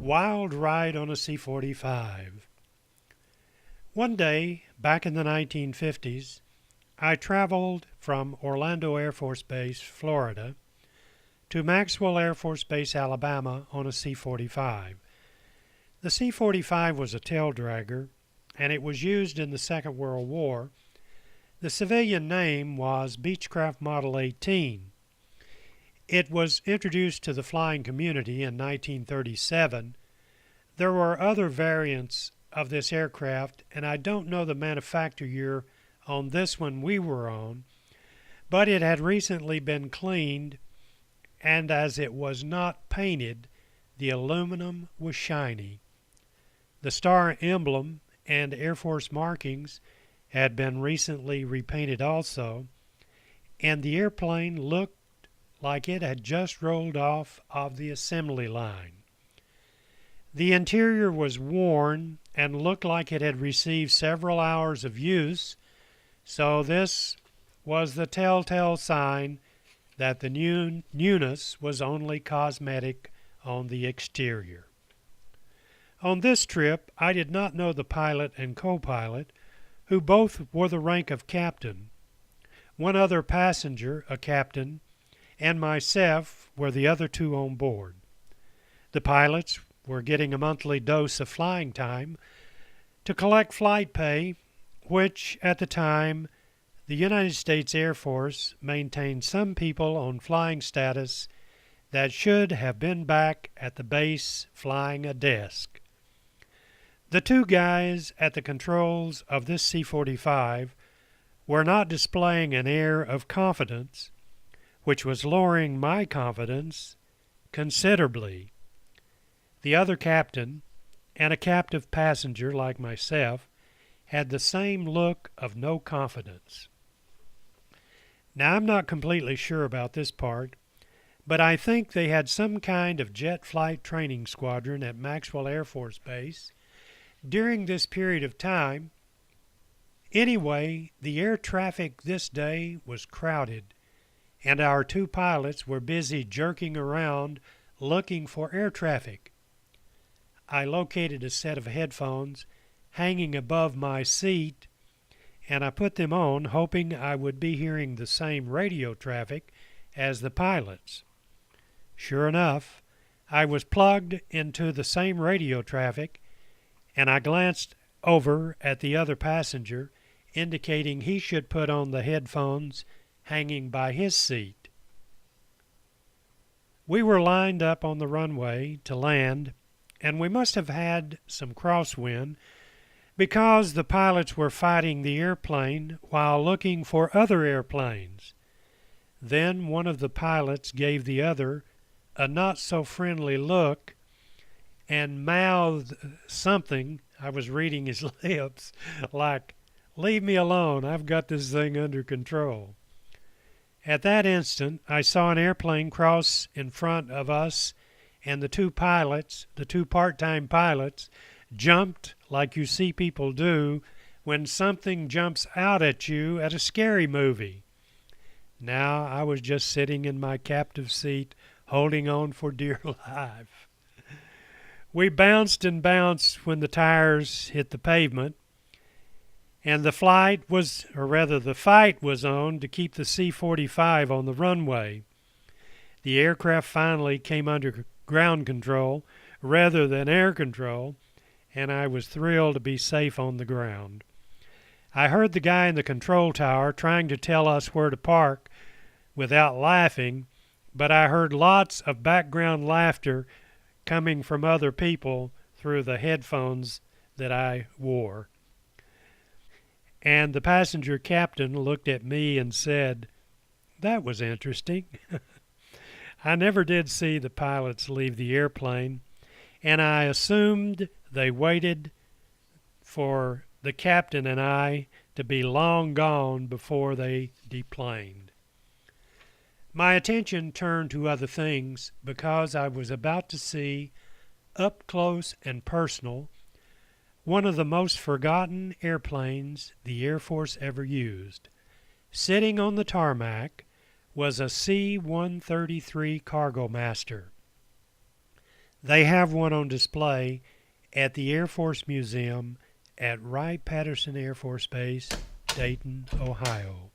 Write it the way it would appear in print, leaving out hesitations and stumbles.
Wild Ride on a C-45. One day, back in the 1950s, I traveled from Orlando Air Force Base, Florida, to Maxwell Air Force Base, Alabama on a C-45. The C-45 was a tail dragger, and it was used in the Second World War. The civilian name was Beechcraft Model 18. It was introduced to the flying community in 1937. There were other variants of this aircraft, and I don't know the manufacture year on this one we were on, but it had recently been cleaned, and as it was not painted, the aluminum was shiny. The star emblem and Air Force markings had been recently repainted also, and the airplane looked like it had just rolled off of the assembly line. The interior was worn and looked like it had received several hours of use, so this was the telltale sign that the newness was only cosmetic on the exterior. On this trip, I did not know the pilot and co-pilot, who both wore the rank of captain. One other passenger, a captain, and myself were the other two on board. The pilots were getting a monthly dose of flying time to collect flight pay, which at the time the United States Air Force maintained some people on flying status that should have been back at the base flying a desk. The two guys at the controls of this C-45 were not displaying an air of confidence, which was lowering my confidence considerably. The other captain and a captive passenger like myself had the same look of no confidence. Now, I'm not completely sure about this part, but I think they had some kind of jet flight training squadron at Maxwell Air Force Base during this period of time. Anyway, the air traffic this day was crowded, and our two pilots were busy jerking around looking for air traffic. I located a set of headphones hanging above my seat, and I put them on, hoping I would be hearing the same radio traffic as the pilots. Sure enough, I was plugged into the same radio traffic, and I glanced over at the other passenger, indicating he should put on the headphones hanging by his seat. We were lined up on the runway to land, and we must have had some crosswind because the pilots were fighting the airplane while looking for other airplanes. Then one of the pilots gave the other a not-so-friendly look and mouthed something, I was reading his lips, like, "Leave me alone, I've got this thing under control." At that instant, I saw an airplane cross in front of us, and the two pilots, the two part-time pilots, jumped like you see people do when something jumps out at you at a scary movie. Now I was just sitting in my captive seat, holding on for dear life. We bounced and bounced when the tires hit the pavement, and the fight was on to keep the C-45 on the runway. The aircraft finally came under ground control rather than air control, and I was thrilled to be safe on the ground. I heard the guy in the control tower trying to tell us where to park without laughing, but I heard lots of background laughter coming from other people through the headphones that I wore. And the passenger captain looked at me and said, "That was interesting." I never did see the pilots leave the airplane, and I assumed they waited for the captain and I to be long gone before they deplaned. My attention turned to other things because I was about to see, up close and personal, one of the most forgotten airplanes the Air Force ever used. Sitting on the tarmac was a C-133 Cargo Master. They have one on display at the Air Force Museum at Wright-Patterson Air Force Base, Dayton, Ohio.